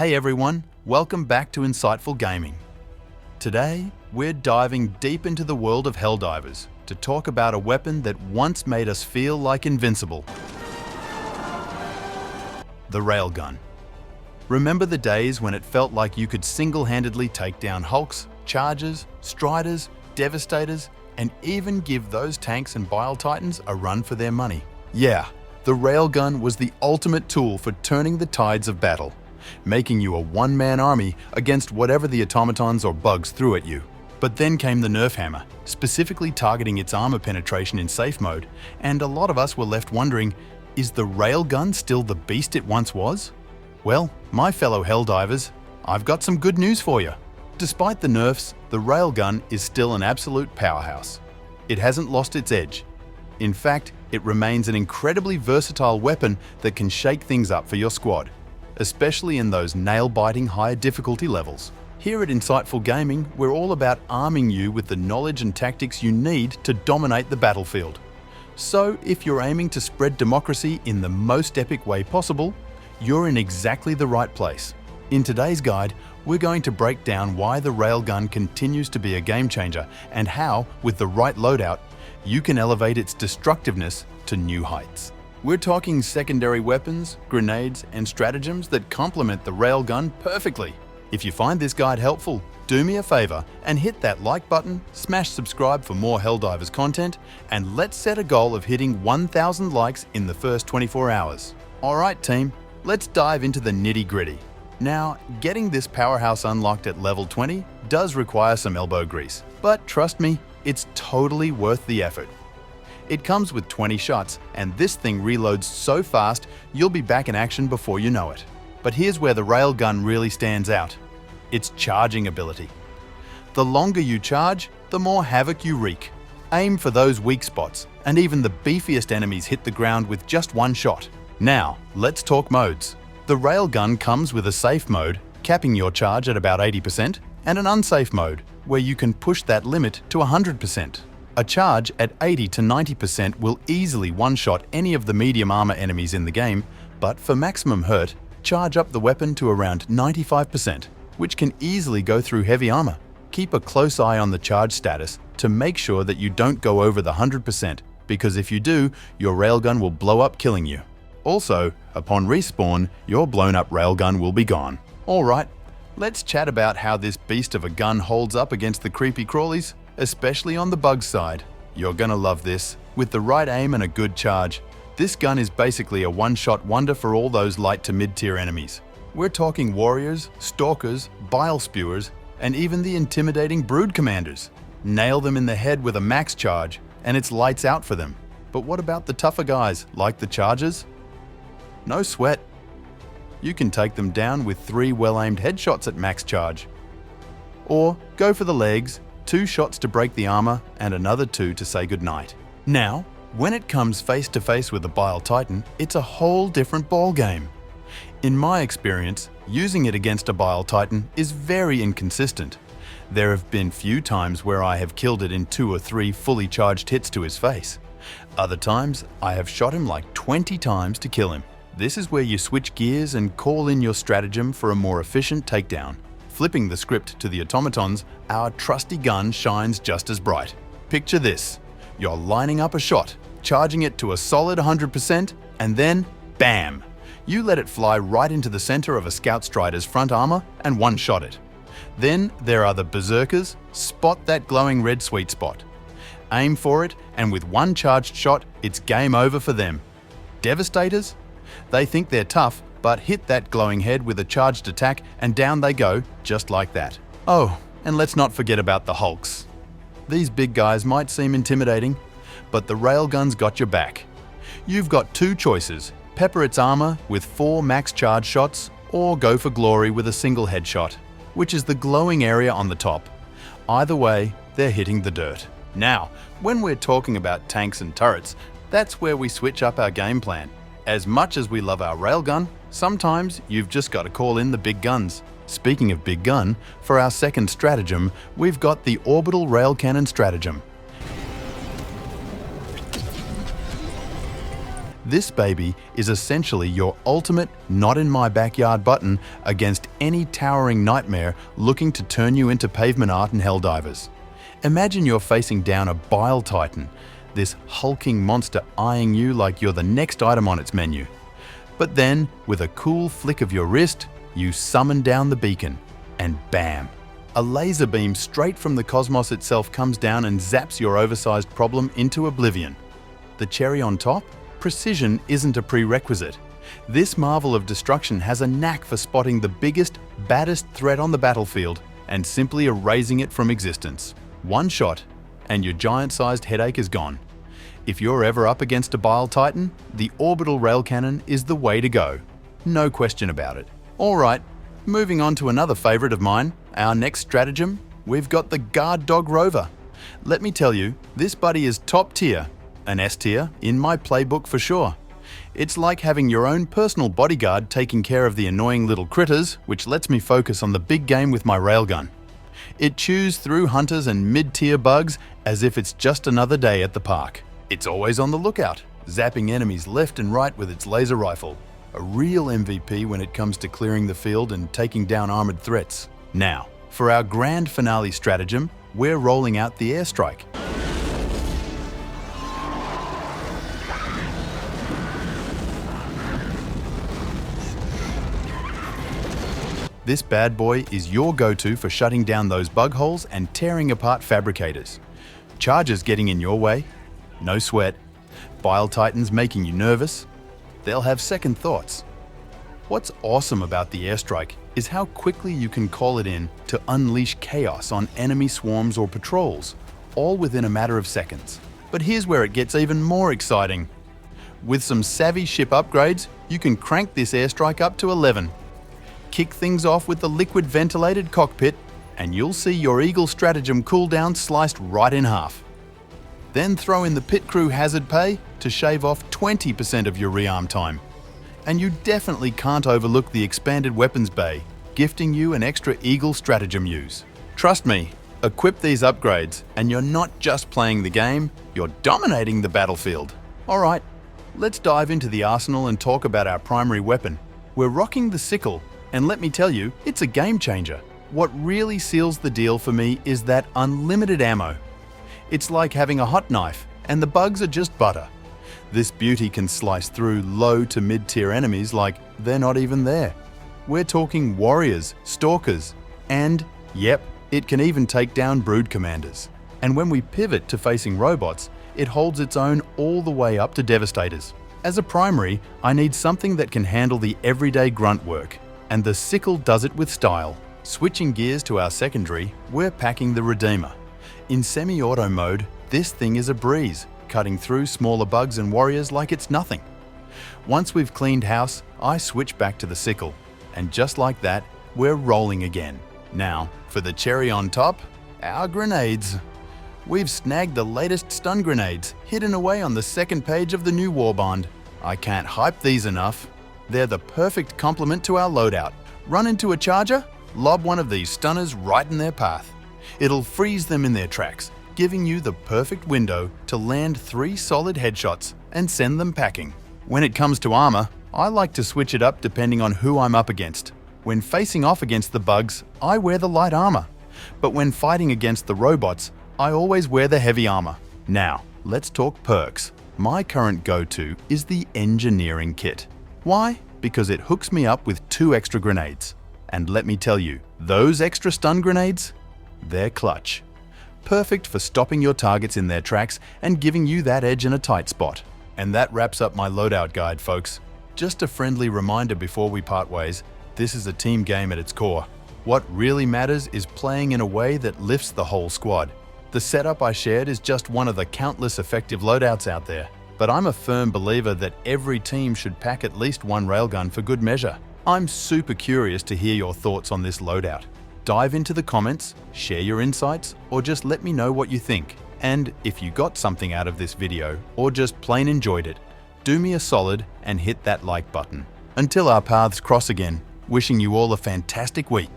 Hey everyone, welcome back to Insightful Gaming. Today, we're diving deep into the world of Helldivers to talk about a weapon that once made us feel like invincible. The Railgun. Remember the days when it felt like you could single-handedly take down Hulks, Chargers, Striders, Devastators, and even give those tanks and Bile Titans a run for their money? Yeah, the Railgun was the ultimate tool for turning the tides of battle, making you a one-man army against whatever the automatons or bugs threw at you. But then came the nerf hammer, specifically targeting its armor penetration in safe mode, and a lot of us were left wondering, is the Railgun still the beast it once was? Well, my fellow Helldivers, I've got some good news for you. Despite the nerfs, the Railgun is still an absolute powerhouse. It hasn't lost its edge. In fact, it remains an incredibly versatile weapon that can shake things up for your squad, especially in those nail-biting higher difficulty levels. Here at Insightful Gaming, we're all about arming you with the knowledge and tactics you need to dominate the battlefield. So if you're aiming to spread democracy in the most epic way possible, you're in exactly the right place. In today's guide, we're going to break down why the Railgun continues to be a game changer and how, with the right loadout, you can elevate its destructiveness to new heights. We're talking secondary weapons, grenades, and stratagems that complement the Railgun perfectly. If you find this guide helpful, do me a favor and hit that like button, smash subscribe for more Helldivers content, and let's set a goal of hitting 1,000 likes in the first 24 hours. Alright team, let's dive into the nitty-gritty. Now, getting this powerhouse unlocked at level 20 does require some elbow grease, but trust me, it's totally worth the effort. It comes with 20 shots, and this thing reloads so fast you'll be back in action before you know it. But here's where the Railgun really stands out: its charging ability. The longer you charge, the more havoc you wreak. Aim for those weak spots, and even the beefiest enemies hit the ground with just one shot. Now, let's talk modes. The Railgun comes with a safe mode, capping your charge at about 80%, and an unsafe mode, where you can push that limit to 100%. A charge at 80 to 90% will easily one-shot any of the medium armor enemies in the game, but for maximum hurt, charge up the weapon to around 95%, which can easily go through heavy armor. Keep a close eye on the charge status to make sure that you don't go over the 100%, because if you do, your Railgun will blow up, killing you. Also, upon respawn, your blown-up Railgun will be gone. Alright, let's chat about how this beast of a gun holds up against the creepy crawlies, especially on the bug side. You're gonna love this. With the right aim and a good charge, this gun is basically a one-shot wonder for all those light to mid-tier enemies. We're talking warriors, stalkers, bile spewers, and even the intimidating brood commanders. Nail them in the head with a max charge, and it's lights out for them. But what about the tougher guys, like the Chargers? No sweat. You can take them down with 3 well-aimed headshots at max charge. Or go for the legs, 2 shots to break the armor and another 2 to say goodnight. Now, when it comes face to face with a Bile Titan, it's a whole different ballgame. In my experience, using it against a Bile Titan is very inconsistent. There have been few times where I have killed it in 2 or 3 fully charged hits to his face. Other times, I have shot him like 20 times to kill him. This is where you switch gears and call in your stratagem for a more efficient takedown. Flipping the script to the automatons, our trusty gun shines just as bright. Picture this: you're lining up a shot, charging it to a solid 100%, and then, bam! You let it fly right into the center of a Scout Strider's front armor and one-shot it. Then there are the Berserkers. Spot that glowing red sweet spot. Aim for it, and with one charged shot, it's game over for them. Devastators? They think they're tough, but hit that glowing head with a charged attack and down they go, just like that. Oh, and let's not forget about the Hulks. These big guys might seem intimidating, but the Railgun's got your back. You've got 2 choices: pepper its armor with 4 max charge shots, or go for glory with a single headshot, which is the glowing area on the top. Either way, they're hitting the dirt. Now, when we're talking about tanks and turrets, that's where we switch up our game plan. As much as we love our Railgun, sometimes you've just got to call in the big guns. Speaking of big gun, for our second stratagem, we've got the Orbital Rail Cannon Stratagem. This baby is essentially your ultimate not in my backyard button against any towering nightmare looking to turn you into pavement art in Helldivers. Imagine you're facing down a Bile Titan, this hulking monster eyeing you like you're the next item on its menu. But then, with a cool flick of your wrist, you summon down the beacon, and bam! A laser beam straight from the cosmos itself comes down and zaps your oversized problem into oblivion. The cherry on top? Precision isn't a prerequisite. This marvel of destruction has a knack for spotting the biggest, baddest threat on the battlefield and simply erasing it from existence. One shot, and your giant-sized headache is gone. If you're ever up against a Bile Titan, the orbital rail cannon is the way to go. No question about it. Alright, moving on to another favourite of mine, our next stratagem, we've got the Guard Dog Rover. Let me tell you, this buddy is top tier, an S tier in my playbook for sure. It's like having your own personal bodyguard taking care of the annoying little critters, which lets me focus on the big game with my railgun. It chews through hunters and mid-tier bugs as if it's just another day at the park. It's always on the lookout, zapping enemies left and right with its laser rifle. A real MVP when it comes to clearing the field and taking down armored threats. Now, for our grand finale stratagem, we're rolling out the airstrike. This bad boy is your go-to for shutting down those bug holes and tearing apart fabricators. Chargers getting in your way? No sweat. Bile Titans making you nervous? They'll have second thoughts. What's awesome about the airstrike is how quickly you can call it in to unleash chaos on enemy swarms or patrols, all within a matter of seconds. But here's where it gets even more exciting. With some savvy ship upgrades, you can crank this airstrike up to 11. Kick things off with the liquid ventilated cockpit, and you'll see your Eagle Stratagem cooldown sliced right in half. Then throw in the pit crew hazard pay to shave off 20% of your rearm time. And you definitely can't overlook the expanded weapons bay, gifting you an extra Eagle Stratagem use. Trust me, equip these upgrades and you're not just playing the game, you're dominating the battlefield. Alright, let's dive into the arsenal and talk about our primary weapon. We're rocking the sickle, and let me tell you, it's a game changer. What really seals the deal for me is that unlimited ammo. It's like having a hot knife, and the bugs are just butter. This beauty can slice through low to mid-tier enemies like they're not even there. We're talking warriors, stalkers, and, yep, it can even take down brood commanders. And when we pivot to facing robots, it holds its own all the way up to devastators. As a primary, I need something that can handle the everyday grunt work, and the sickle does it with style. Switching gears to our secondary, we're packing the Redeemer. In semi-auto mode, this thing is a breeze, cutting through smaller bugs and warriors like it's nothing. Once we've cleaned house, I switch back to the sickle, and just like that, we're rolling again. Now, for the cherry on top, our grenades. We've snagged the latest stun grenades, hidden away on the second page of the new Warbond. I can't hype these enough. They're the perfect complement to our loadout. Run into a charger, lob one of these stunners right in their path. It'll freeze them in their tracks, giving you the perfect window to land 3 solid headshots and send them packing. When it comes to armor, I like to switch it up depending on who I'm up against. When facing off against the bugs, I wear the light armor. But when fighting against the robots, I always wear the heavy armor. Now, let's talk perks. My current go-to is the engineering kit. Why? Because it hooks me up with 2 extra grenades. And let me tell you, those extra stun grenades? They're clutch. Perfect for stopping your targets in their tracks and giving you that edge in a tight spot. And that wraps up my loadout guide, folks. Just a friendly reminder before we part ways, this is a team game at its core. What really matters is playing in a way that lifts the whole squad. The setup I shared is just one of the countless effective loadouts out there. But I'm a firm believer that every team should pack at least 1 railgun for good measure. I'm super curious to hear your thoughts on this loadout. Dive into the comments, share your insights, or just let me know what you think. And if you got something out of this video, or just plain enjoyed it, do me a solid and hit that like button. Until our paths cross again, wishing you all a fantastic week.